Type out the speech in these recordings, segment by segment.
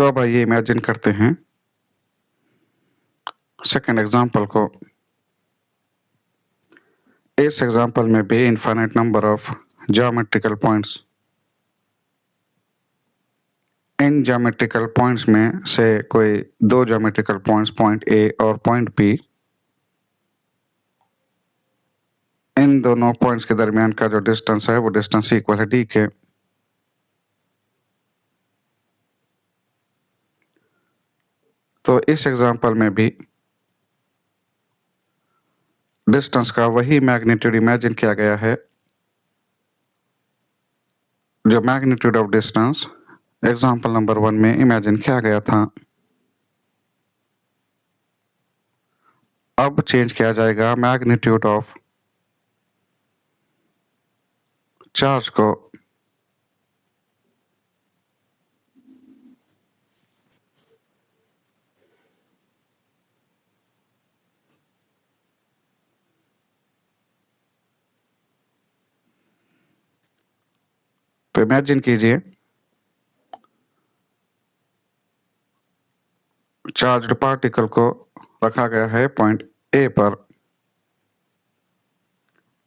तो अब आइए इमेजिन करते हैं सेकंड एग्जांपल को। इस एग्जांपल में भी infinite number of geometrical points, in geometrical points में से कोई दो ज्योमेट्रिकल पॉइंट्स पॉइंट ए और पॉइंट बी, इन दोनों पॉइंट्स के दरमियान का जो डिस्टेंस है वो डिस्टेंस इक्वल है डी के। तो इस एग्जांपल में भी डिस्टेंस का वही मैग्नीट्यूड इमेजिन किया गया है जो magnitude of distance example number 1 में इमेजिन किया गया था। अब चेंज किया जाएगा मैग्नीट्यूड ऑफ चार्ज को। तो इमेजिन कीजिए चार्ज्ड पार्टिकल को रखा गया है पॉइंट ए पर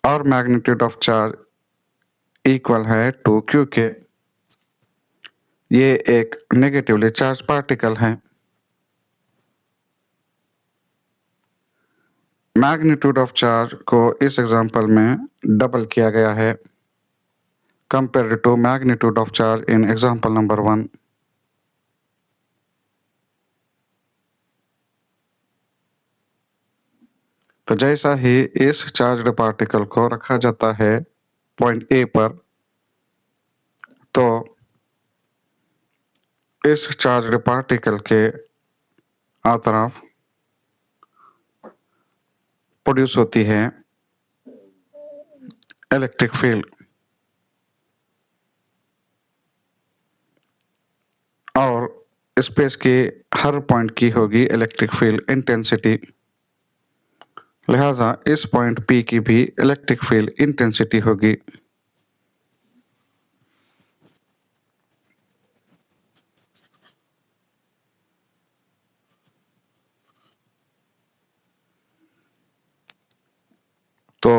और मैग्नीट्यूड ऑफ चार्ज इक्वल है टू क्यू के। ये एक नेगेटिवली चार्ज पार्टिकल है। मैग्नीट्यूड ऑफ चार्ज को इस एग्जांपल में डबल किया गया है compare to magnitude of charge in example number 1। तो जैसा ही इस चार्ज्ड पार्टिकल को रखा जाता है पॉइंट ए पर, तो इस चार्ज्ड पार्टिकल के तरफ प्रोड्यूस होती है इलेक्ट्रिक फील्ड और स्पेस के हर पॉइंट की होगी इलेक्ट्रिक फील्ड इंटेंसिटी। लिहाजा इस पॉइंट P की भी इलेक्ट्रिक फील्ड इंटेंसिटी होगी। तो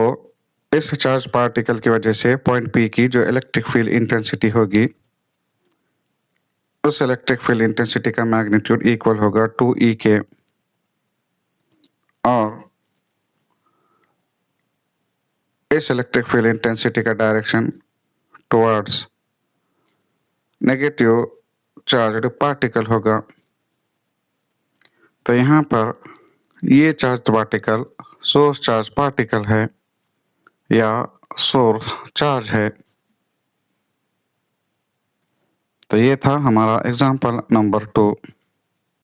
इस चार्ज पार्टिकल की वजह से पॉइंट P की जो इलेक्ट्रिक फील्ड इंटेंसिटी होगी, उस इलेक्ट्रिक फील्ड इंटेंसिटी का मैग्नीट्यूड इक्वल होगा 2E के और इस इलेक्ट्रिक फील्ड इंटेंसिटी का direction towards negative charged particle होगा। तो यहाँ पर ये charge particle source charge particle है या सोर्स चार्ज है। तो ये था हमारा एग्जांपल नंबर 2।